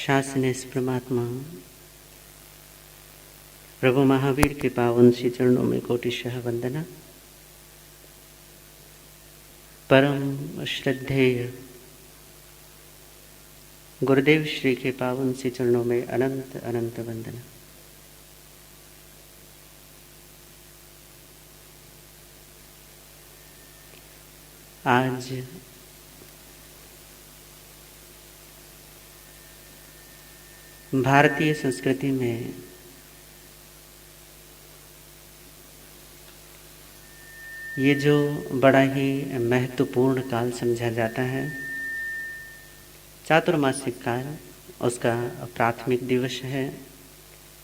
शासनेस परमात्मा प्रभु महावीर के पावन श्री चरणों में कोटिशः वंदना। परम श्रद्धेय गुरुदेव श्री के पावन श्री चरणों में अनंत अनंत वंदना। आज भारतीय संस्कृति में ये जो बड़ा ही महत्वपूर्ण काल समझा जाता है, चातुर्मासिक काल, उसका प्राथमिक दिवस है,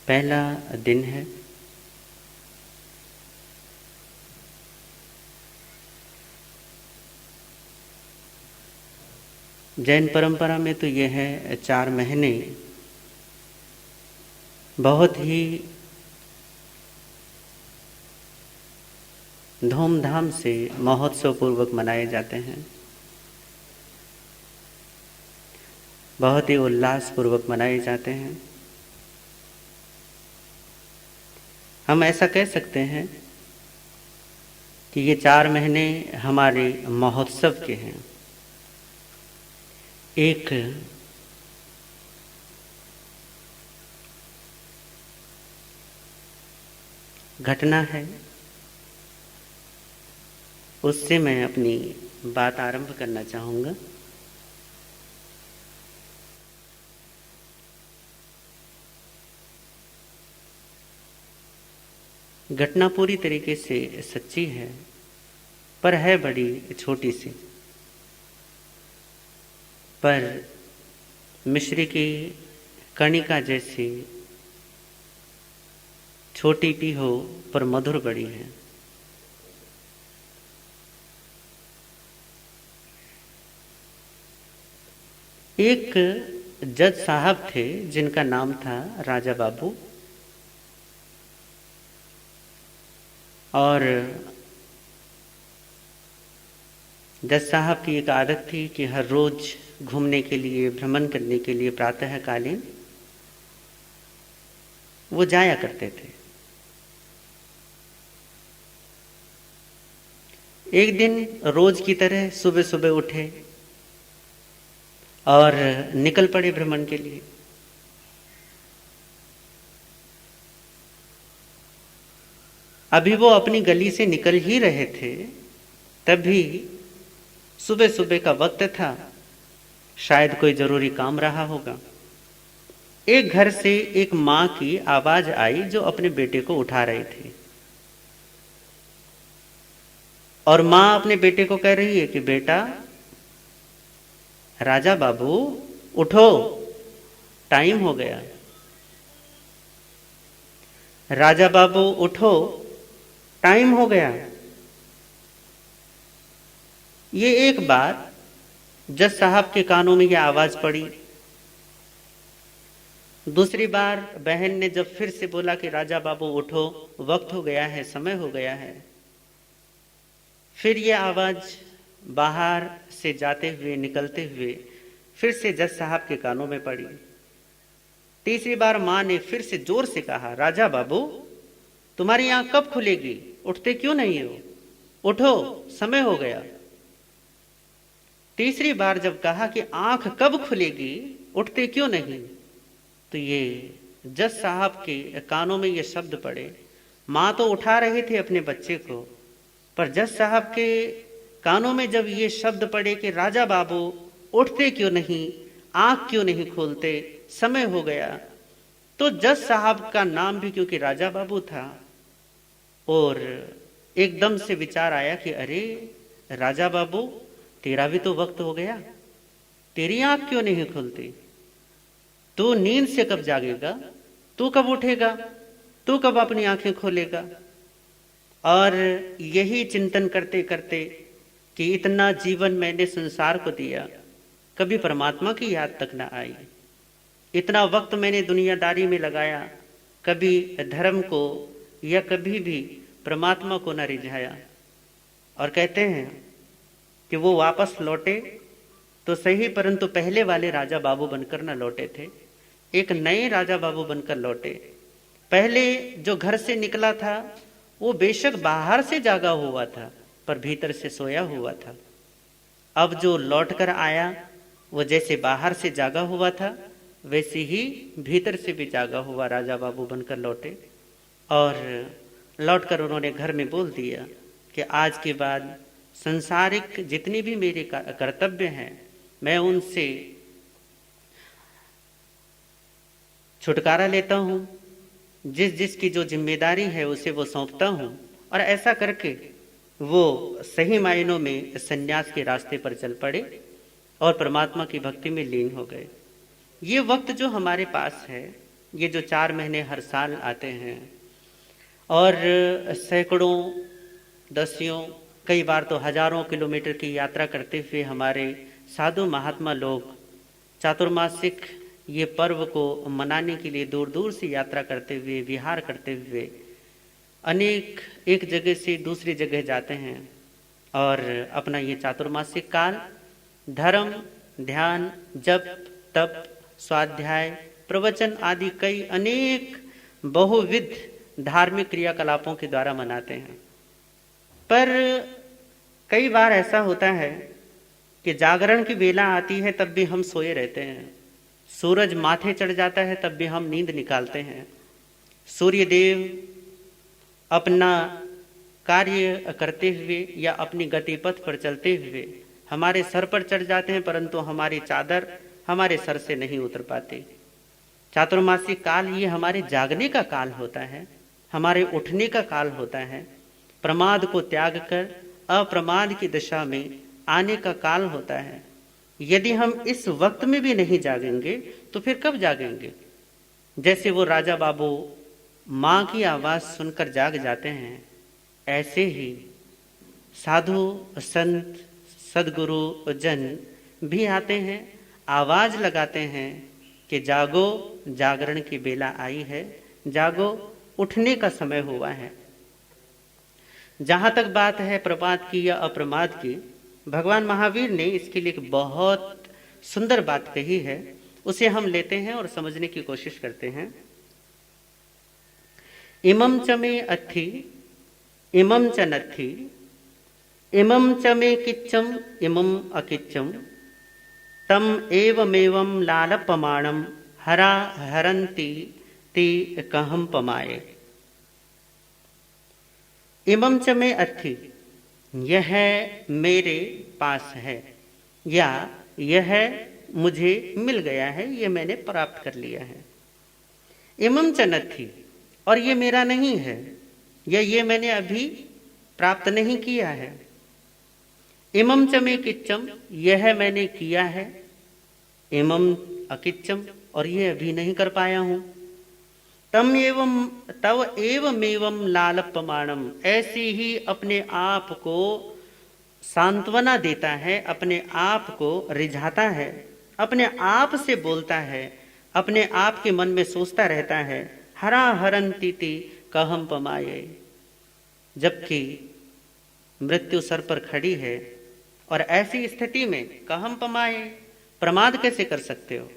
पहला दिन है। जैन परंपरा में तो यह है 4 महीने बहुत ही धूमधाम से महोत्सव पूर्वक मनाए जाते हैं, बहुत ही उल्लास पूर्वक मनाए जाते हैं। हम ऐसा कह सकते हैं कि ये 4 महीने हमारे महोत्सव के हैं। एक घटना है, उससे मैं अपनी बात आरंभ करना चाहूँगा। घटना पूरी तरीके से सच्ची है, पर है बड़ी छोटी सी। पर मिश्री की कणिका जैसी छोटी भी हो, पर मधुर बड़ी है। एक जज साहब थे जिनका नाम था राजा बाबू, और जज साहब की एक आदत थी कि हर रोज घूमने के लिए, भ्रमण करने के लिए प्रातःकालीन वो जाया करते थे। एक दिन रोज की तरह सुबह सुबह उठे और निकल पड़े भ्रमण के लिए। अभी वो अपनी गली से निकल ही रहे थे, तभी सुबह सुबह का वक्त था, शायद कोई जरूरी काम रहा होगा। एक घर से एक माँ की आवाज आई जो अपने बेटे को उठा रही थी, और माँ अपने बेटे को कह रही है कि बेटा, राजा बाबू उठो, टाइम हो गया। राजा बाबू उठो, टाइम हो गया। ये एक बार जज साहब के कानों में यह आवाज पड़ी। दूसरी बार बहन ने जब फिर से बोला कि राजा बाबू उठो, वक्त हो गया है, समय हो गया है, फिर यह आवाज बाहर से जाते हुए, निकलते हुए फिर से जज साहब के कानों में पड़ी। तीसरी बार मां ने फिर से जोर से कहा, राजा बाबू तुम्हारी आंख कब खुलेगी, उठते क्यों नहीं हो, उठो, समय हो गया। तीसरी बार जब कहा कि आंख कब खुलेगी, उठते क्यों नहीं, तो ये जज साहब के कानों में ये शब्द पड़े। मां तो उठा रहे थे अपने बच्चे को, पर जज साहब के कानों में जब ये शब्द पड़े कि राजा बाबू उठते क्यों नहीं, आंख क्यों नहीं खोलते, समय हो गया, तो जज साहब का नाम भी क्योंकि राजा बाबू था, और एकदम से विचार आया कि अरे राजा बाबू, तेरा भी तो वक्त हो गया, तेरी आंख क्यों नहीं खुलती, तू नींद से कब जागेगा, तू कब उठेगा, तू कब अपनी आंखें खोलेगा। और यही चिंतन करते करते कि इतना जीवन मैंने संसार को दिया, कभी परमात्मा की याद तक ना आई। इतना वक्त मैंने दुनियादारी में लगाया, कभी धर्म को या कभी भी परमात्मा को न रिझाया। और कहते हैं कि वो वापस लौटे तो सही, परंतु पहले वाले राजा बाबू बनकर न लौटे थे। एक नए राजा बाबू बनकर लौटे। पहले जो घर से निकला था वो बेशक बाहर से जागा हुआ था पर भीतर से सोया हुआ था। अब जो लौटकर आया वो जैसे बाहर से जागा हुआ था वैसे ही भीतर से भी जागा हुआ राजा बाबू बनकर लौटे। और लौटकर उन्होंने घर में बोल दिया कि आज के बाद संसारिक जितनी भी मेरे कर्तव्य हैं मैं उनसे छुटकारा लेता हूँ, जिसकी जो जिम्मेदारी है उसे वो सौंपता हूँ। और ऐसा करके वो सही मायनों में संन्यास के रास्ते पर चल पड़े और परमात्मा की भक्ति में लीन हो गए। ये वक्त जो हमारे पास है, ये जो 4 महीने हर साल आते हैं और सैकड़ों, दसियों, कई बार तो हजारों किलोमीटर की यात्रा करते हुए हमारे साधु महात्मा लोग चातुर्मासिक ये पर्व को मनाने के लिए दूर दूर से यात्रा करते हुए, विहार करते हुए अनेक एक जगह से दूसरी जगह जाते हैं और अपना ये चातुर्मासिक काल धर्म, ध्यान, जप, तप, स्वाध्याय, प्रवचन आदि कई अनेक बहुविध धार्मिक क्रियाकलापों के द्वारा मनाते हैं। पर कई बार ऐसा होता है कि जागरण की बेला आती है तब भी हम सोए रहते हैं, सूरज माथे चढ़ जाता है तब भी हम नींद निकालते हैं, सूर्य देव अपना कार्य करते हुए या अपनी गतिपथ पर चलते हुए हमारे सर पर चढ़ जाते हैं परंतु हमारी चादर हमारे सर से नहीं उतर पाती। चातुर्मासिक काल ये हमारे जागने का काल होता है, हमारे उठने का काल होता है, प्रमाद को त्याग कर अप्रमाद की दिशा में आने का काल होता है। यदि हम इस वक्त में भी नहीं जागेंगे तो फिर कब जागेंगे? जैसे वो राजा बाबू माँ की आवाज सुनकर जाग जाते हैं, ऐसे ही साधु संत सदगुरु जन भी आते हैं, आवाज लगाते हैं कि जागो, जागरण की बेला आई है, जागो, उठने का समय हुआ है। जहां तक बात है प्रमाद की या अप्रमाद की, भगवान महावीर ने इसके लिए एक बहुत सुंदर बात कही है, उसे हम लेते हैं और समझने की कोशिश करते हैं। इमं च मे अथि इमं च नथि इमं च मे किच्चम इमं अकिच्चम तम एवमेवं लालपमाणम हरा हरन्ति ते कहम पमाये। इमं च मे अथि, यह मेरे पास है या यह मुझे मिल गया है, यह मैंने प्राप्त कर लिया है। इमं च नथि, और ये मेरा नहीं है या ये मैंने अभी प्राप्त नहीं किया है। इमं च मे किच्चम, यह मैंने किया है। इमं अकिच्चम, और ये अभी नहीं कर पाया हूं। तम एवं तव एवमेवं लालपमाणम, ऐसे ही अपने आप को सांत्वना देता है, अपने आप को रिझाता है, अपने आप से बोलता है, अपने आप के मन में सोचता रहता है, हरा हरन्ति ते कहम पमाये। जबकि मृत्यु सर पर खड़ी है और ऐसी स्थिति में कहम पमाये, प्रमाद कैसे कर सकते हो?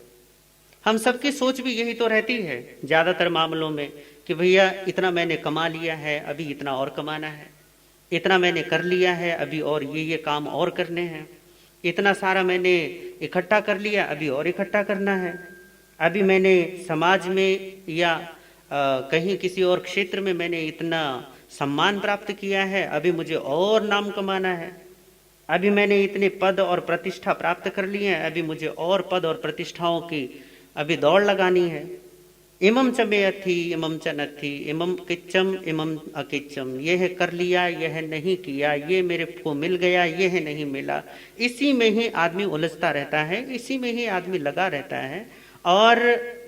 हम सबकी सोच भी यही तो रहती है ज्यादातर मामलों में कि भैया इतना मैंने कमा लिया है, अभी इतना और कमाना है, इतना मैंने कर लिया है, अभी और ये काम और करने हैं, इतना सारा मैंने इकट्ठा कर लिया, अभी और इकट्ठा करना है, अभी मैंने समाज में या कहीं किसी और क्षेत्र में मैंने इतना सम्मान प्राप्त किया है, अभी मुझे और नाम कमाना है, अभी मैंने इतने पद और प्रतिष्ठा प्राप्त कर लिए हैं, अभी मुझे और पद और प्रतिष्ठाओं की अभी दौड़ लगानी है। इमं च मे अथि इमं च नथि इमं किच्चम इमं अकिच्चम, यह कर लिया, यह नहीं किया, ये मेरे को मिल गया, यह नहीं मिला। इसी में ही आदमी उलझता रहता है, इसी में ही आदमी लगा रहता है। और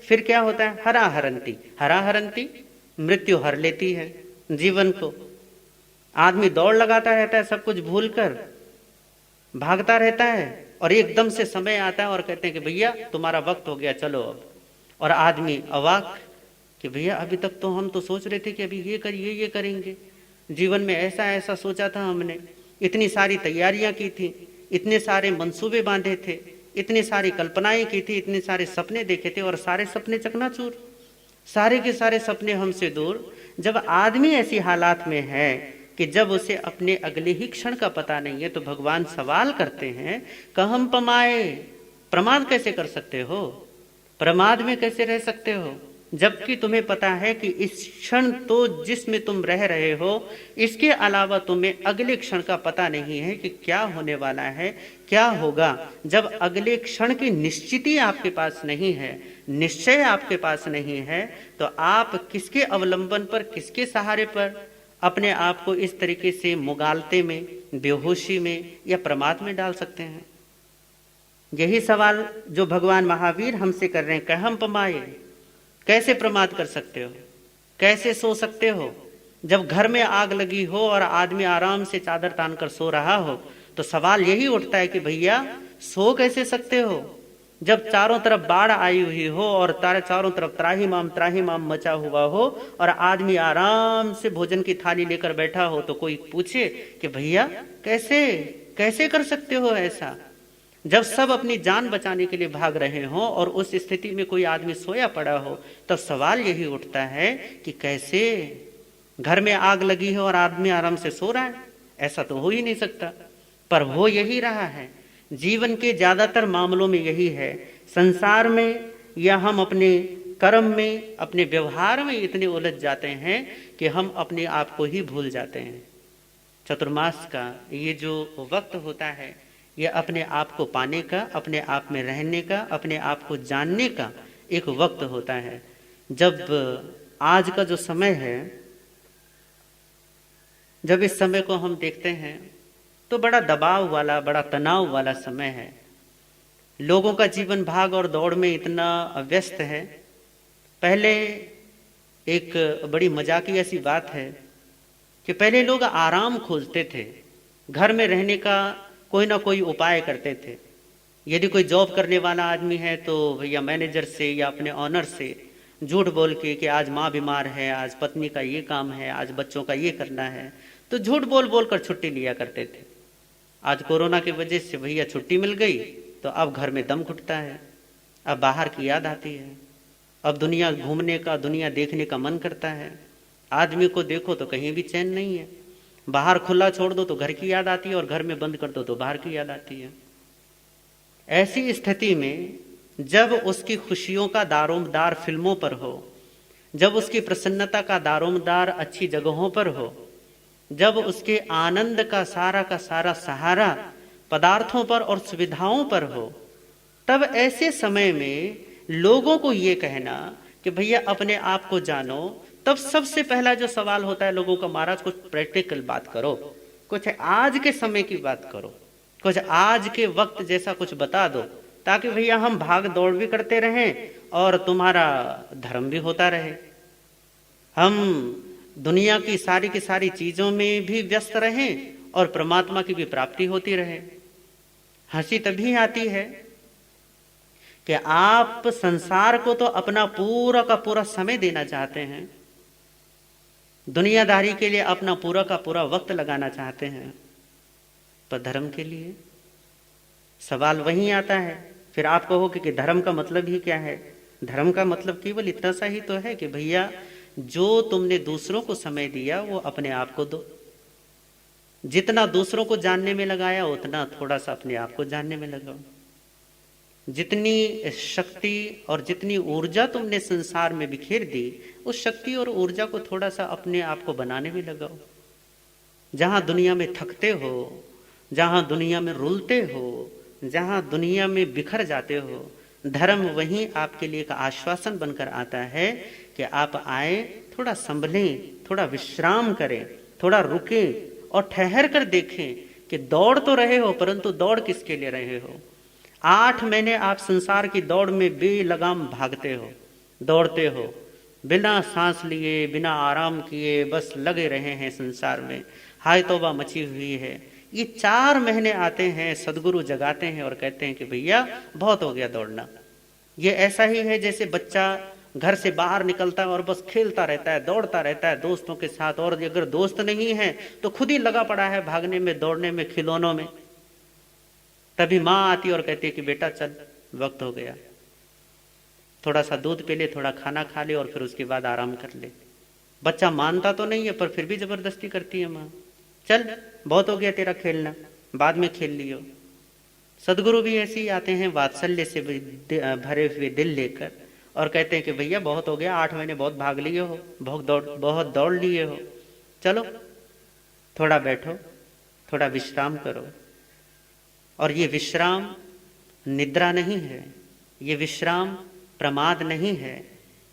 फिर क्या होता है? हरा हरन्ति, हरा हरन्ति, मृत्यु हर लेती है जीवन को। आदमी दौड़ लगाता रहता है, सब कुछ भूल कर भागता रहता है और एकदम से समय आता है और कहते हैं कि भैया तुम्हारा वक्त हो गया, चलो अब। और आदमी अवाक कि भैया अभी तक तो हम तो सोच रहे थे कि अभी ये करिए, ये करेंगे, जीवन में ऐसा ऐसा सोचा था हमने, इतनी सारी तैयारियां की थी, इतने सारे मंसूबे बांधे थे, इतनी सारी कल्पनाएं की थी, इतने सारे सपने देखे थे और सारे सपने चकनाचूर, सारे के सारे सपने हमसे दूर। जब आदमी ऐसी हालात में है कि जब उसे अपने अगले ही क्षण का पता नहीं है, तो भगवान सवाल करते हैं, कहम पमाए, प्रमाद कैसे कर सकते हो, प्रमाद में कैसे रह सकते हो, जबकि तुम्हें पता है कि इस क्षण तो जिसमें तुम रह रहे हो, इसके अलावा तुम्हें अगले क्षण का पता नहीं है कि क्या होने वाला है, क्या होगा। जब अगले क्षण की निश्चिति आपके पास नहीं है, निश्चय आपके पास नहीं है, तो आप किसके अवलंबन पर, किसके सहारे पर अपने आप को इस तरीके से मुगालते में, बेहोशी में या प्रमाद में डाल सकते हैं। यही सवाल जो भगवान महावीर हमसे कर रहे हैं, कहम पमाए, कैसे प्रमाद कर सकते हो, कैसे सो सकते हो। जब घर में आग लगी हो और आदमी आराम से चादर तान कर सो रहा हो, तो सवाल यही उठता है कि भैया सो कैसे सकते हो। जब चारों तरफ बाढ़ आई हुई हो और चारों तरफ त्राहिमाम मचा हुआ हो और आदमी आराम से भोजन की थाली लेकर बैठा हो, तो कोई पूछे कि भैया कैसे कैसे कर सकते हो ऐसा। जब सब अपनी जान बचाने के लिए भाग रहे हों और उस स्थिति में कोई आदमी सोया पड़ा हो, तब सवाल यही उठता है कि कैसे। घर में आग लगी है और आदमी आराम से सो रहा है, ऐसा तो हो ही नहीं सकता। पर हो यही रहा है। जीवन के ज्यादातर मामलों में यही है। संसार में या हम अपने कर्म में, अपने व्यवहार में इतने उलझ जाते हैं कि हम अपने आप को ही भूल जाते हैं। चतुर्मास का ये जो वक्त होता है, ये अपने आप को पाने का, अपने आप में रहने का, अपने आप को जानने का एक वक्त होता है। जब आज का जो समय है, जब इस समय को हम देखते हैं तो बड़ा दबाव वाला, बड़ा तनाव वाला समय है। लोगों का जीवन भाग और दौड़ में इतना व्यस्त है। पहले एक बड़ी मजाकिया सी बात है कि पहले लोग आराम खोजते थे, घर में रहने का कोई ना कोई उपाय करते थे। यदि कोई जॉब करने वाला आदमी है तो भैया मैनेजर से या अपने ऑनर से झूठ बोल के कि आज माँ बीमार है, आज पत्नी का ये काम है, आज बच्चों का ये करना है, तो झूठ बोल बोल कर छुट्टी लिया करते थे। आज कोरोना की वजह से भैया छुट्टी मिल गई तो अब घर में दम घुटता है, अब बाहर की याद आती है, अब दुनिया घूमने का, दुनिया देखने का मन करता है। आदमी को देखो तो कहीं भी चैन नहीं है। बाहर खुला छोड़ दो तो घर की याद आती है और घर में बंद कर दो तो बाहर की याद आती है। ऐसी स्थिति में जब उसकी खुशियों का दारोमदार फिल्मों पर हो, जब उसकी प्रसन्नता का दारोमदार अच्छी जगहों पर हो, जब उसके आनंद का सारा सहारा पदार्थों पर और सुविधाओं पर हो, तब ऐसे समय में लोगों को ये कहना कि भैया अपने आप को जानो, तब सबसे पहला जो सवाल होता है लोगों का, महाराज कुछ प्रैक्टिकल बात करो, कुछ आज के समय की बात करो, कुछ आज के वक्त जैसा कुछ बता दो, ताकि भैया हम भाग दौड़ भी करते रहें और तुम्हारा धर्म भी होता रहे, हम दुनिया की सारी चीजों में भी व्यस्त रहें और परमात्मा की भी प्राप्ति होती रहे। हंसी तभी आती है कि आप संसार को तो अपना पूरा का पूरा समय देना चाहते हैं, दुनियादारी के लिए अपना पूरा का पूरा वक्त लगाना चाहते हैं, पर धर्म के लिए सवाल वहीं आता है। फिर आप कहोगे कि धर्म का मतलब ही क्या है। धर्म का मतलब केवल इतना सा ही तो है कि भैया जो तुमने दूसरों को समय दिया वो अपने आप को दो। जितना दूसरों को जानने में लगाया उतना थोड़ा सा अपने आप को जानने में लगाओ। जितनी शक्ति और जितनी ऊर्जा तुमने संसार में बिखेर दी, उस शक्ति और ऊर्जा को थोड़ा सा अपने आप को बनाने में लगाओ। जहां दुनिया में थकते हो, जहां दुनिया में रुलते हो, जहां दुनिया में बिखर जाते हो, धर्म वहीं आपके लिए एक आश्वासन बनकर आता है कि आप आए, थोड़ा संभलें, थोड़ा विश्राम करें, थोड़ा रुकें और ठहर कर देखें कि दौड़ तो रहे हो, परंतु दौड़ किसके लिए रहे हो। 8 महीने आप संसार की दौड़ में बेलगाम भागते हो, दौड़ते हो, बिना सांस लिए, बिना आराम किए, बस लगे रहे हैं संसार में, हाय तौबा मची हुई है। ये 4 महीने आते हैं, सदगुरु जगाते हैं और कहते हैं कि भैया बहुत हो गया दौड़ना। ये ऐसा ही है जैसे बच्चा घर से बाहर निकलता है और बस खेलता रहता है, दौड़ता रहता है दोस्तों के साथ, और अगर दोस्त नहीं है तो खुद ही लगा पड़ा है भागने में, दौड़ने में, खिलौनों में। तभी माँ आती और कहती है कि बेटा चल, वक्त हो गया, थोड़ा सा दूध पी ले, थोड़ा खाना खा ले और फिर उसके बाद आराम कर ले। बच्चा मानता तो नहीं है पर फिर भी जबरदस्ती करती है माँ, चल बहुत हो गया तेरा खेलना, बाद में खेल लियो। सदगुरु भी ऐसे ही आते हैं वात्सल्य से भरे हुए दिल लेकर और कहते हैं कि भैया बहुत हो गया, 8 महीने बहुत भाग लिए हो, बहुत दौड़ लिए हो, चलो थोड़ा बैठो, थोड़ा विश्राम करो। और ये विश्राम निद्रा नहीं है, ये विश्राम प्रमाद नहीं है,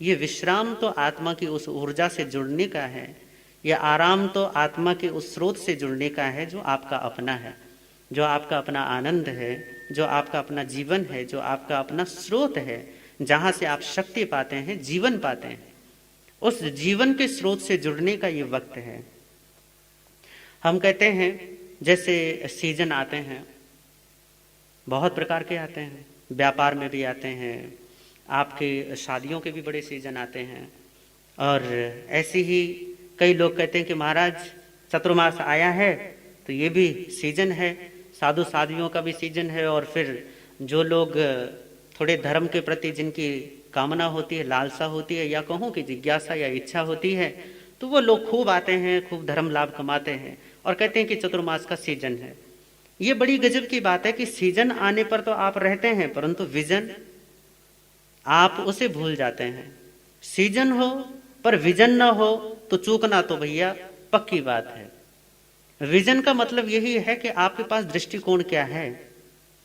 ये विश्राम तो आत्मा की उस ऊर्जा से जुड़ने का है, यह आराम तो आत्मा के उस स्रोत से जुड़ने का है जो आपका अपना है, जो आपका अपना आनंद है, जो आपका अपना जीवन है, जो आपका अपना स्रोत है, जहाँ से आप शक्ति पाते हैं, जीवन पाते हैं। उस जीवन के स्रोत से जुड़ने का ये वक्त है। हम कहते हैं जैसे सीजन आते हैं, बहुत प्रकार के आते हैं, व्यापार में भी आते हैं, आपके शादियों के भी बड़े सीजन आते हैं। और ऐसे ही कई लोग कहते हैं कि महाराज चतुर्मास आया है तो ये भी सीजन है, साधु साध्वियों का भी सीजन है। और फिर जो लोग थोड़े धर्म के प्रति जिनकी कामना होती है, लालसा होती है, या कहूँ कि जिज्ञासा या इच्छा होती है, तो वो लोग खूब आते हैं, खूब धर्म लाभ कमाते हैं और कहते हैं कि चतुर्मास का सीजन है। ये बड़ी गजब की बात है कि सीजन आने पर तो आप रहते हैं परंतु विजन आप उसे भूल जाते हैं। सीजन हो पर विजन ना हो तो चूकना तो भैया पक्की बात है। विजन का मतलब यही है कि आपके पास दृष्टिकोण क्या है।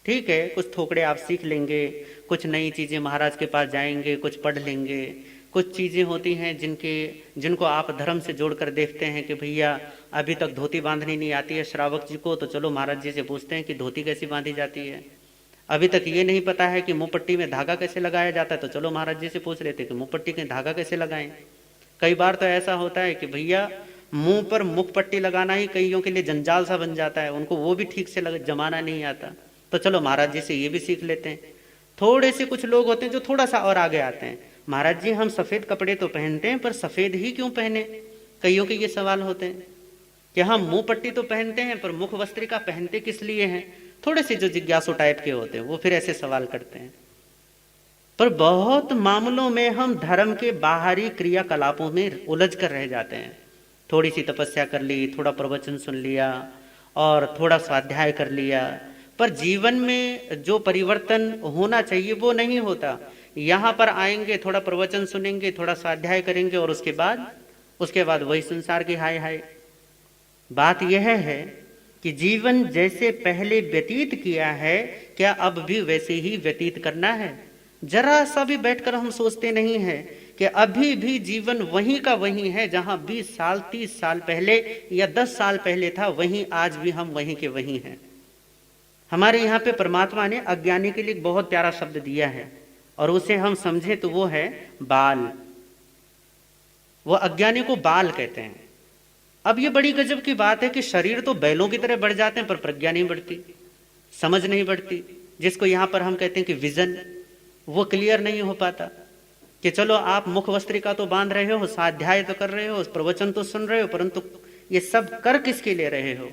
ठीक है, कुछ थोकड़े आप सीख लेंगे, कुछ नई चीजें महाराज के पास जाएंगे, कुछ पढ़ लेंगे, कुछ चीजें होती हैं जिनको आप धर्म से जोड़कर देखते हैं कि भैया अभी तक धोती बांधनी नहीं आती है श्रावक जी को, तो चलो महाराज जी से पूछते हैं कि धोती कैसी बांधी जाती है। अभी तक ये नहीं पता है कि मुंह पट्टी में धागा कैसे लगाया जाता है, तो चलो महाराज जी से पूछ लेते हैं कि मुंह पट्टी में धागा कैसे लगाएं। कई बार तो ऐसा होता है कि भैया मुंह पर मुख पट्टी लगाना ही कईयों के लिए जंजाल सा बन जाता है, उनको वो भी ठीक से जमाना नहीं आता, तो चलो महाराज जी से ये भी सीख लेते हैं। थोड़े से कुछ लोग होते हैं जो थोड़ा सा और आगे आते हैं, महाराज जी हम सफेद कपड़े तो पहनते हैं पर सफेद ही क्यों पहने। कईयों के ये सवाल होते हैं कि हम मुंह पट्टी तो पहनते हैं पर मुख वस्त्रिका पहनते किस लिए हैं। थोड़े से जो जिज्ञासु टाइप के होते हैं वो फिर ऐसे सवाल करते हैं। पर बहुत मामलों में हम धर्म के बाहरी क्रियाकलापों में उलझ कर रह जाते हैं। थोड़ी सी तपस्या कर ली, थोड़ा प्रवचन सुन लिया और थोड़ा स्वाध्याय कर लिया, पर जीवन में जो परिवर्तन होना चाहिए वो नहीं होता। यहाँ पर आएंगे, थोड़ा प्रवचन सुनेंगे, थोड़ा स्वाध्याय करेंगे और उसके बाद वही संसार की हाय हाय। बात यह है कि जीवन जैसे पहले व्यतीत किया है क्या अब भी वैसे ही व्यतीत करना है। जरा सा भी बैठकर हम सोचते नहीं है कि अभी भी जीवन वहीं का वहीं है, जहां 20 साल 30 साल पहले या 10 साल पहले था, वहीं आज भी हम वहीं के वहीं हैं। हमारे यहाँ पे परमात्मा ने अज्ञानी के लिए बहुत प्यारा शब्द दिया है और उसे हम समझे तो वो है बाल। वो अज्ञानी को बाल कहते हैं। अब ये बड़ी गजब की बात है कि शरीर तो बैलों की तरह बढ़ जाते हैं पर प्रज्ञा नहीं बढ़ती, समझ नहीं बढ़ती। जिसको यहाँ पर हम कहते हैं कि विजन, वो क्लियर नहीं हो पाता कि चलो आप मुख वस्त्रिका तो बांध रहे हो, स्वाध्याय तो कर रहे हो, प्रवचन तो सुन रहे हो, परंतु ये सब कर किसके लिए रहे हो।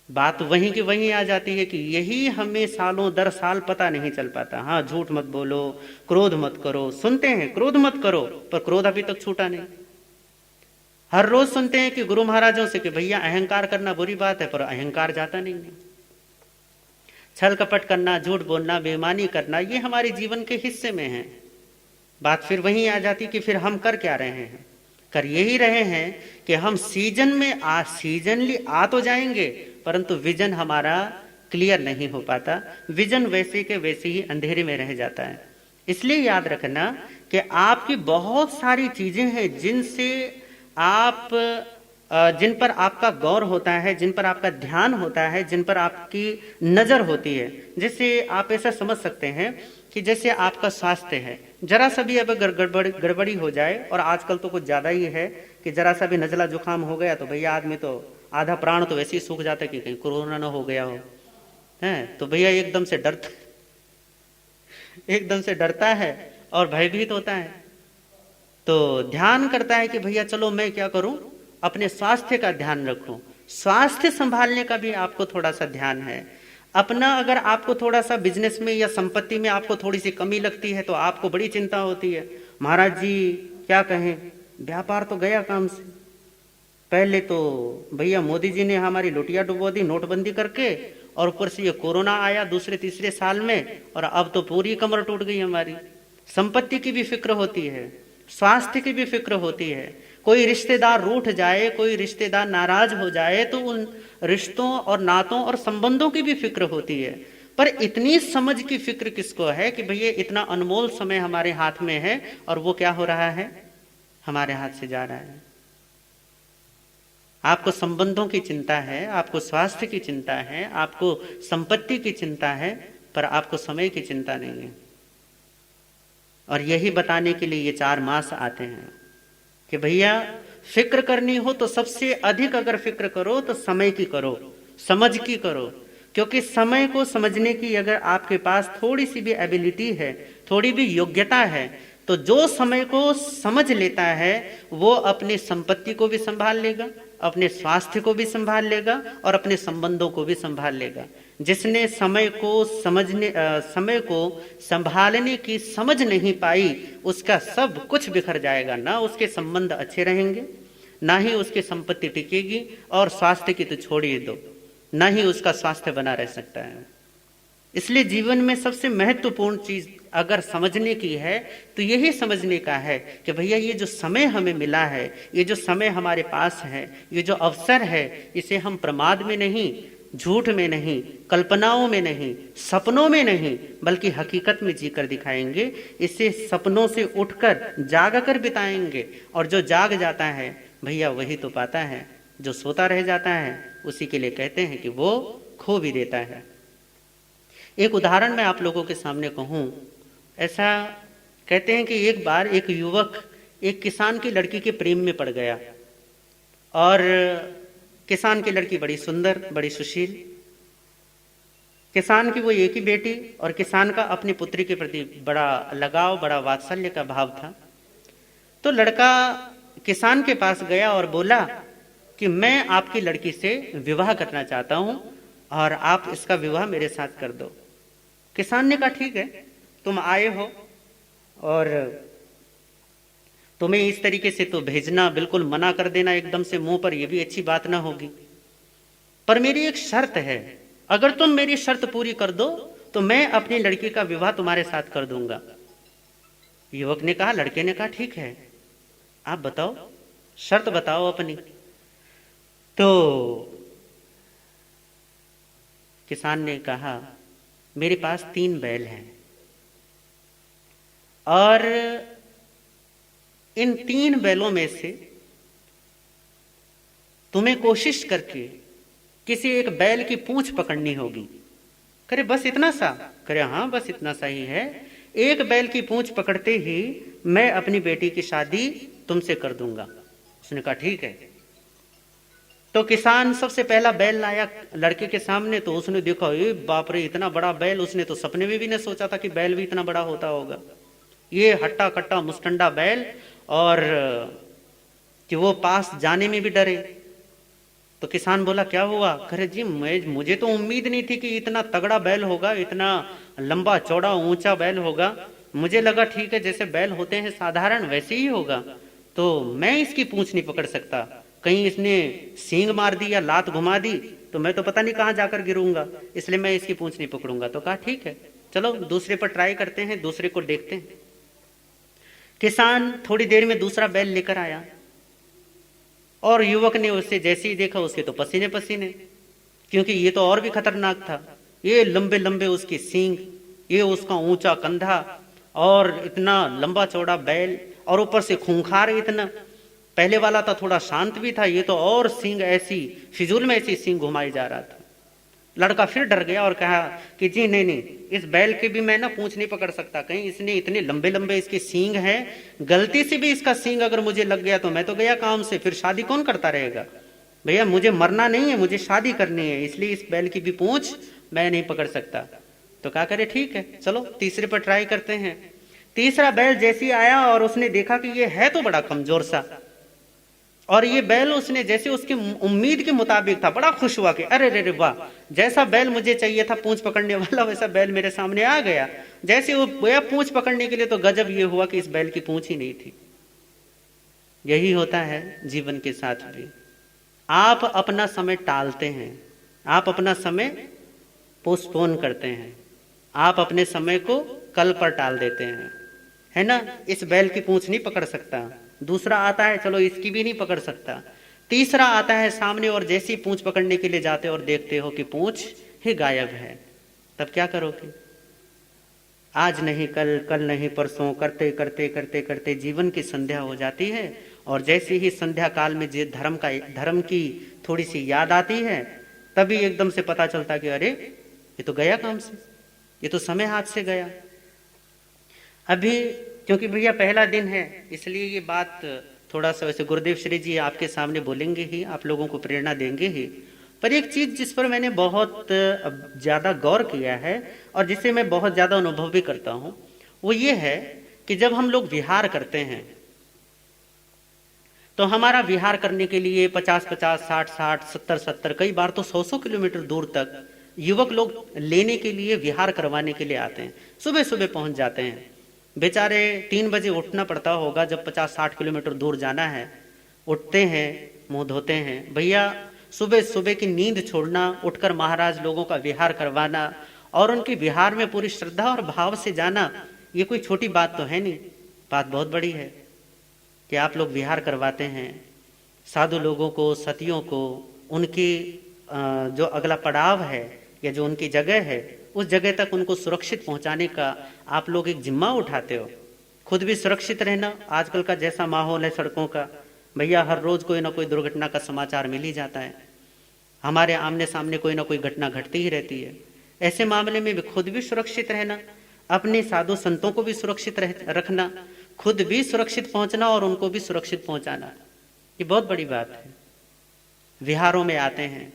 बात वहीं की वहीं आ जाती है कि यही हमें सालों दर साल पता नहीं चल पाता। हाँ, झूठ मत बोलो, क्रोध मत करो, सुनते हैं क्रोध मत करो, पर क्रोध अभी तक छूटा नहीं। हर रोज सुनते हैं कि गुरु महाराजों से कि भैया अहंकार करना बुरी बात है, पर अहंकार जाता नहीं है। छल कपट करना, झूठ बोलना, बेईमानी करना, ये हमारे जीवन के हिस्से में है। बात फिर वहीं आ जाती कि फिर हम कर क्या रहे हैं। कर यही रहे हैं कि हम सीजन में सीजनली आ तो जाएंगे परंतु विजन हमारा क्लियर नहीं हो पाता। विजन वैसे के वैसे ही अंधेरे में रह जाता है। इसलिए याद रखना कि आपकी बहुत सारी चीजें हैं जिन पर आपका गौर होता है, जिन पर आपका ध्यान होता है, जिन पर आपकी नजर होती है। जैसे आप ऐसा समझ सकते हैं कि जैसे आपका स्वास्थ्य है, जरा सा भी अब गड़बड़ी हो जाए, और आजकल तो कुछ ज्यादा ही है कि जरा सा भी नजला जुकाम हो गया तो भैया आदमी तो आधा प्राण तो वैसे ही सूख जाता है कि कहीं कोरोना ना हो गया हो, है तो भैया एकदम से डरता है और भयभीत होता है। तो ध्यान करता है कि भैया चलो मैं क्या करूं, अपने स्वास्थ्य का ध्यान रखूं। स्वास्थ्य संभालने का भी आपको थोड़ा सा ध्यान है। अपना अगर आपको थोड़ा सा बिजनेस में या संपत्ति में आपको थोड़ी सी कमी लगती है तो आपको बड़ी चिंता होती है, महाराज जी क्या कहें, व्यापार तो गया काम से। पहले तो भैया मोदी जी ने हमारी लुटिया डुबो दी नोटबंदी करके, और ऊपर से ये कोरोना आया दूसरे तीसरे साल में, और अब तो पूरी कमर टूट गई हमारी। संपत्ति की भी फिक्र होती है, स्वास्थ्य की भी फिक्र होती है। कोई रिश्तेदार रूठ जाए, कोई रिश्तेदार नाराज हो जाए तो उन रिश्तों और नातों और संबंधों की भी फिक्र होती है। पर इतनी समझ की फिक्र किसको है कि भैया इतना अनमोल समय हमारे हाथ में है और वो क्या हो रहा है, हमारे हाथ से जा रहा है। आपको संबंधों की चिंता है, आपको स्वास्थ्य की चिंता है, आपको संपत्ति की चिंता है, पर आपको समय की चिंता नहीं है। और यही बताने के लिए ये 4 मास आते हैं कि भैया फिक्र करनी हो तो सबसे अधिक अगर फिक्र करो तो समय की करो, समझ की करो। क्योंकि समय को समझने की अगर आपके पास थोड़ी सी भी एबिलिटी है, थोड़ी भी योग्यता है, तो जो समय को समझ लेता है वो अपनी संपत्ति को भी संभाल लेगा, अपने स्वास्थ्य को भी संभाल लेगा और अपने संबंधों को भी संभाल लेगा। जिसने समय को संभालने की समझ नहीं पाई उसका सब कुछ बिखर जाएगा। ना उसके संबंध अच्छे रहेंगे, ना ही उसकी संपत्ति टिकेगी, और स्वास्थ्य की तो छोड़िए दो, ना ही उसका स्वास्थ्य बना रह सकता है। इसलिए जीवन में सबसे महत्वपूर्ण चीज अगर समझने की है तो यही समझने का है कि भैया ये जो समय हमें मिला है, ये जो समय हमारे पास है, ये जो अवसर है, इसे हम प्रमाद में नहीं, झूठ में नहीं, कल्पनाओं में नहीं, सपनों में नहीं, बल्कि हकीकत में जीकर दिखाएंगे। इसे सपनों से उठकर जाग कर बिताएंगे। और जो जाग जाता है भैया वही तो पाता है, जो सोता रह जाता है उसी के लिए कहते हैं कि वो खो भी देता है। एक उदाहरण मैं आप लोगों के सामने कहूं, ऐसा कहते हैं कि एक बार एक युवक एक किसान की लड़की के प्रेम में पड़ गया, और किसान की लड़की बड़ी सुंदर, बड़ी सुशील, किसान की वो एक ही बेटी, और किसान का अपनी पुत्री के प्रति बड़ा लगाव, बड़ा वात्सल्य का भाव था। तो लड़का किसान के पास गया और बोला कि मैं आपकी लड़की से विवाह करना चाहता हूं और आप इसका विवाह मेरे साथ कर दो। किसान ने कहा ठीक है, तुम आए हो और तुम्हें इस तरीके से तो भेजना, बिल्कुल मना कर देना एकदम से मुंह पर, यह भी अच्छी बात ना होगी। पर मेरी एक शर्त है, अगर तुम मेरी शर्त पूरी कर दो तो मैं अपनी लड़की का विवाह तुम्हारे साथ कर दूंगा। युवक ने कहा, लड़के ने कहा ठीक है, आप बताओ, शर्त बताओ अपनी। तो किसान ने कहा, मेरे पास 3 बैल हैं और इन 3 बैलों में से तुम्हें कोशिश करके किसी एक बैल की पूंछ पकड़नी होगी। करे बस इतना सा? करे हाँ बस इतना सा ही है। एक बैल की पूंछ पकड़ते ही मैं अपनी बेटी की शादी तुमसे कर दूंगा। उसने कहा ठीक है। तो किसान सबसे पहला बैल लाया लड़के के सामने, तो उसने देखा, ए बाप रे इतना बड़ा बैल, उसने तो सपने में भी नहीं सोचा था कि बैल भी इतना बड़ा होता होगा। ये हट्टा कट्टा मुस्टंडा बैल, और कि वो पास जाने में भी डरे। तो किसान बोला क्या हुआ? करे जी मुझे तो उम्मीद नहीं थी कि इतना तगड़ा बैल होगा, इतना लंबा चौड़ा ऊंचा बैल होगा। मुझे लगा ठीक है जैसे बैल होते हैं साधारण वैसे ही होगा, तो मैं इसकी पूंछ नहीं पकड़ सकता, कहीं इसने सींग मार दी या लात घुमा दी तो मैं तो पता नहीं कहां जाकर गिरूंगा, इसलिए मैं इसकी पूंछ नहीं पकड़ूंगा। तो कहा ठीक है, चलो दूसरे पर ट्राई करते हैं, दूसरे को देखते हैं। किसान थोड़ी देर में दूसरा बैल लेकर आया और युवक ने उसे जैसे ही देखा उसके तो पसीने पसीने, क्योंकि ये तो और भी खतरनाक था। ये लंबे लंबे उसके सींग, ये उसका ऊंचा कंधा और इतना लंबा चौड़ा बैल, और ऊपर से खूंखार इतना। पहले वाला था थोड़ा शांत भी था, ये तो और सींग ऐसी फिजूल में ऐसी सींग घुमाई जा रहा था। लड़का फिर डर गया और कहा कि जी नहीं नहीं, इस बैल के भी मैं ना पूंछ नहीं पकड़ सकता, कहीं इसने इतने लंबे लंबे इसके सींग हैं, गलती से भी इसका सींग अगर मुझे लग गया तो मैं तो गया काम से, फिर शादी कौन करता रहेगा। भैया मुझे मरना नहीं है, मुझे शादी करनी है, इसलिए इस बैल की भी पूंछ मैं नहीं पकड़ सकता। तो क्या करे, ठीक है चलो तीसरे पर ट्राई करते हैं। तीसरा बैल जैसे आया और उसने देखा कि ये है तो बड़ा कमजोर सा, और ये बैल उसने जैसे उसकी उम्मीद के मुताबिक था, बड़ा खुश हुआ कि अरे रे रे वाह, जैसा बैल मुझे चाहिए था पूंछ पकड़ने वाला, वैसा बैल मेरे सामने आ गया। जैसे वो गया पूंछ पकड़ने के लिए, तो गजब ये हुआ कि इस बैल की पूंछ ही नहीं थी। यही होता है जीवन के साथ भी। आप अपना समय टालते हैं, आप अपना समय पोस्टपोन करते हैं, आप अपने समय को कल पर टाल देते हैं, है ना। इस बैल की पूंछ नहीं पकड़ सकता, दूसरा आता है, चलो इसकी भी नहीं पकड़ सकता, तीसरा आता है सामने, और जैसी पूंछ पकड़ने के लिए जाते हो और देखते हो कि पूंछ ही गायब है, तब क्या करोगे? आज नहीं कल, कल नहीं परसों, करते करते करते करते जीवन की संध्या हो जाती है। और जैसे ही संध्या काल में जो धर्म की थोड़ी सी याद आती है, तभी एकदम से पता चलता कि अरे ये तो गया काम से, ये तो समय हाथ से गया। अभी क्योंकि भैया पहला दिन है, इसलिए ये बात थोड़ा सा वैसे गुरुदेव श्री जी आपके सामने बोलेंगे ही, आप लोगों को प्रेरणा देंगे ही। पर एक चीज जिस पर मैंने बहुत ज्यादा गौर किया है और जिसे मैं बहुत ज्यादा अनुभव भी करता हूं, वो ये है कि जब हम लोग विहार करते हैं, तो हमारा विहार करने के लिए 50-50, 60-60, 70-70, कई बार तो 100-100 किलोमीटर दूर तक युवक लोग लेने के लिए, विहार करवाने के लिए आते हैं। सुबह सुबह पहुंच जाते हैं, बेचारे 3 बजे उठना पड़ता होगा, जब 50-60 किलोमीटर दूर जाना है। उठते हैं, मुंह धोते हैं, भैया सुबह सुबह की नींद छोड़ना, उठकर महाराज लोगों का विहार करवाना और उनके विहार में पूरी श्रद्धा और भाव से जाना, ये कोई छोटी बात तो है नहीं, बात बहुत बड़ी है कि आप लोग विहार करवाते हैं। साधु लोगों को, सतियों को, उनकी जो अगला पड़ाव है या जो उनकी जगह है, उस जगह तक उनको सुरक्षित पहुंचाने का आप लोग एक जिम्मा उठाते हो। खुद भी सुरक्षित रहना। आजकल का जैसा माहौल है सड़कों का, भैया हर रोज कोई ना कोई दुर्घटना का समाचार मिल ही जाता है, हमारे आमने सामने कोई ना कोई घटना घटती ही रहती है। ऐसे मामले में भी खुद भी सुरक्षित रहना, अपने साधु संतों को भी सुरक्षित रखना, खुद भी सुरक्षित पहुंचना और उनको भी सुरक्षित पहुंचाना, ये बहुत बड़ी बात है। विहारों में आते हैं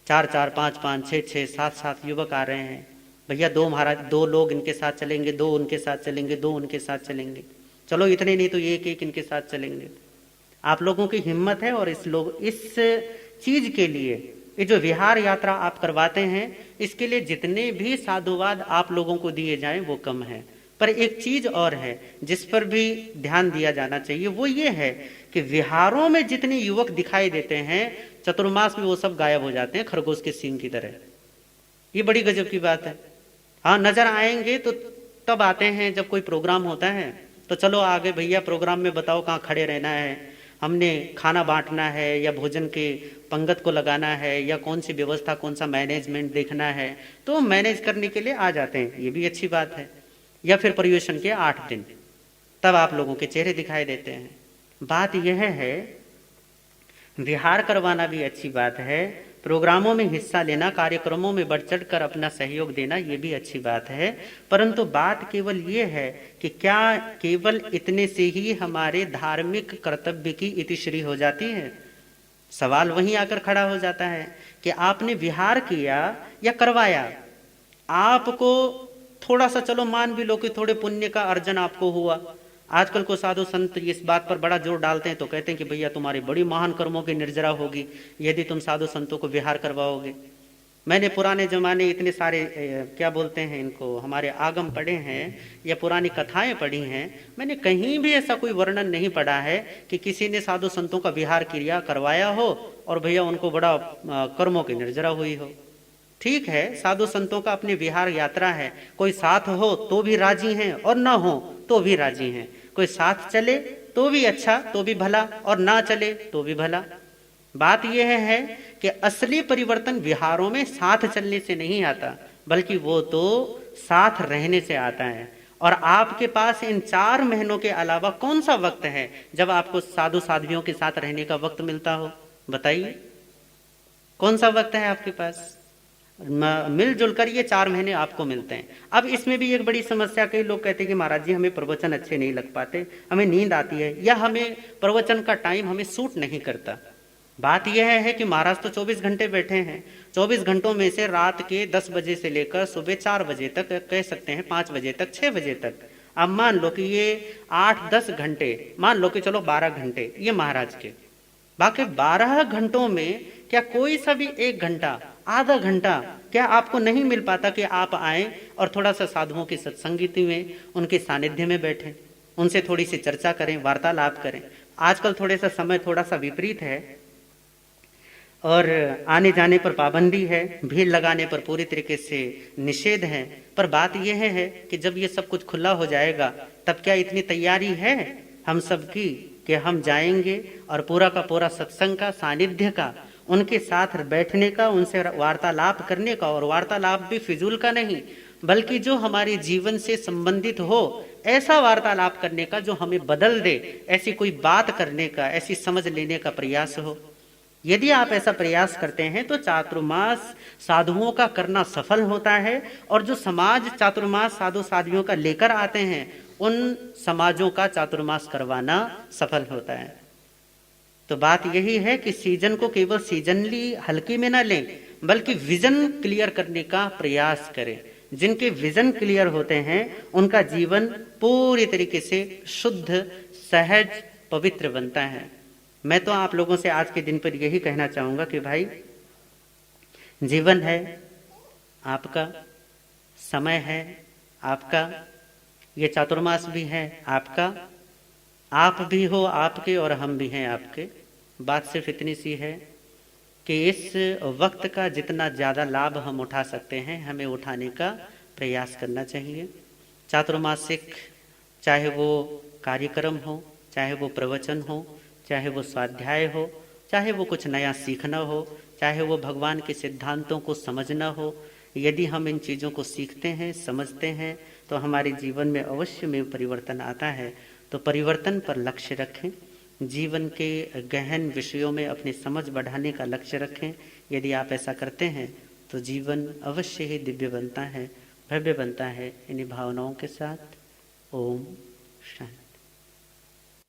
4-4, 5-5, 6-6, 7-7 युवक आ रहे हैं, भैया 2 महाराज, 2 लोग इनके साथ चलेंगे, 2 उनके साथ चलेंगे, 2 उनके साथ चलेंगे, चलो इतने नहीं तो एक इनके साथ चलेंगे। आप लोगों की हिम्मत है और इस चीज के लिए, ये जो विहार यात्रा आप करवाते हैं, इसके लिए जितने भी साधुवाद आप लोगों को दिए जाएं वो कम है। पर एक चीज और है जिस पर भी ध्यान दिया जाना चाहिए, वो ये है कि विहारों में जितने युवक दिखाई देते हैं, चतुर्मास में वो सब गायब हो जाते हैं खरगोश के सींग की तरह। ये बड़ी गजब की बात है। हाँ, नजर आएंगे तो तब आते हैं जब कोई प्रोग्राम होता है, तो चलो आगे भैया प्रोग्राम में बताओ कहाँ खड़े रहना है, हमने खाना बांटना है या भोजन के पंगत को लगाना है या कौन सी व्यवस्था, कौन सा मैनेजमेंट देखना है, तो मैनेज करने के लिए आ जाते हैं, ये भी अच्छी बात है। या फिर पर्युषण के 8 दिन, तब आप लोगों के चेहरे दिखाई देते हैं। बात यह है, विहार करवाना भी अच्छी बात है, प्रोग्रामों में हिस्सा लेना, कार्यक्रमों में बढ़ चढ़ कर अपना सहयोग देना, ये भी अच्छी बात है। परंतु बात केवल ये है कि क्या केवल इतने से ही हमारे धार्मिक कर्तव्य की इतिश्री हो जाती है? सवाल वहीं आकर खड़ा हो जाता है कि आपने विहार किया या करवाया, आपको थोड़ा सा चलो मान भी लो कि थोड़े पुण्य का अर्जन आपको हुआ। आजकल को साधु संत इस बात पर बड़ा जोर डालते हैं, तो कहते हैं कि भैया तुम्हारी बड़ी महान कर्मों की निर्जरा होगी यदि तुम साधु संतों को विहार करवाओगे। मैंने पुराने जमाने इतने सारे क्या बोलते हैं इनको, हमारे आगम पढ़े हैं या पुरानी कथाएं पढ़ी हैं, मैंने कहीं भी ऐसा कोई वर्णन नहीं पढ़ा है कि किसी ने साधु संतों का विहार क्रिया करवाया हो और भैया उनको बड़ा कर्मों की निर्जरा हुई हो। ठीक है, साधु संतों का अपनी विहार यात्रा है, कोई साथ हो तो भी राजी हैं और ना हो तो भी राजी हैं। कोई साथ चले तो भी अच्छा, तो भी भला, और ना चले तो भी भला। बात यह है कि असली परिवर्तन विहारों में साथ चलने से नहीं आता, बल्कि वो तो साथ रहने से आता है। और आपके पास इन 4 महीनों के अलावा कौन सा वक्त है जब आपको साधु साध्वियों के साथ रहने का वक्त मिलता हो? बताइए, कौन सा वक्त है आपके पास? मिलजुल कर ये 4 महीने आपको मिलते हैं। अब इसमें भी एक बड़ी समस्या, कई लोग कहते हैं कि महाराज जी हमें प्रवचन अच्छे नहीं लग पाते, हमें नींद आती है, या हमें प्रवचन का टाइम हमें सूट नहीं करता। बात यह है कि महाराज तो 24 घंटे बैठे हैं, 24 घंटों में से रात के 10 बजे से लेकर सुबह 4 बजे तक, कह सकते हैं 5 बजे तक, 6 बजे तक, अब मान लो कि ये 8-10 घंटे, मान लो कि चलो 12 घंटे ये महाराज के, बाकी 12 घंटों में क्या कोई सा भी 1 घंटा, आधा घंटा क्या आपको नहीं मिल पाता कि आप आए और थोड़ा सा साधुओं की सत्संगति में, उनके सानिध्य में बैठे, उनसे थोड़ी सी चर्चा करें, वार्तालाप करें। आजकल थोड़े सा समय थोड़ा सा विपरीत है और आने जाने पर पाबंदी है, भीड़ लगाने पर पूरी तरीके से निषेध है। पर बात यह है कि जब ये सब कुछ खुला हो जाएगा तब क्या इतनी तैयारी है हम सब की कि हम जाएंगे और पूरा का पूरा सत्संग का, सानिध्य का, उनके साथ बैठने का, उनसे वार्तालाप करने का, और वार्तालाप भी फिजूल का नहीं बल्कि जो हमारे जीवन से संबंधित हो ऐसा वार्तालाप करने का जो हमें बदल दे, ऐसी कोई बात करने का, ऐसी समझ लेने का प्रयास हो। यदि आप ऐसा प्रयास करते हैं तो चातुर्मास साधुओं का करना सफल होता है, और जो समाज चातुर्मास साधु साधियों का लेकर आते हैं उन समाजों का चातुर्मास करवाना सफल होता है। तो बात यही है कि सीजन को केवल सीजनली हल्की में ना लें बल्कि विजन क्लियर करने का प्रयास करें। जिनके विजन क्लियर होते हैं उनका जीवन पूरी तरीके से शुद्ध, सहज, पवित्र बनता है। मैं तो आप लोगों से आज के दिन पर यही कहना चाहूंगा कि भाई, जीवन है आपका, समय है आपका, ये चातुर्मास भी है आपका, आप भी हो आपके और हम भी हैं आपके। बात सिर्फ इतनी सी है कि इस वक्त का जितना ज़्यादा लाभ हम उठा सकते हैं हमें उठाने का प्रयास करना चाहिए। चातुर्मासिक चाहे वो कार्यक्रम हो, चाहे वो प्रवचन हो, चाहे वो स्वाध्याय हो, चाहे वो कुछ नया सीखना हो, चाहे वो भगवान के सिद्धांतों को समझना हो, यदि हम इन चीज़ों को सीखते हैं, समझते हैं तो हमारे जीवन में अवश्य में परिवर्तन आता है। तो परिवर्तन पर लक्ष्य रखें, जीवन के गहन विषयों में अपनी समझ बढ़ाने का लक्ष्य रखें। यदि आप ऐसा करते हैं तो जीवन अवश्य ही दिव्य बनता है, भव्य बनता है। इन्हीं भावनाओं के साथ ओम शांति।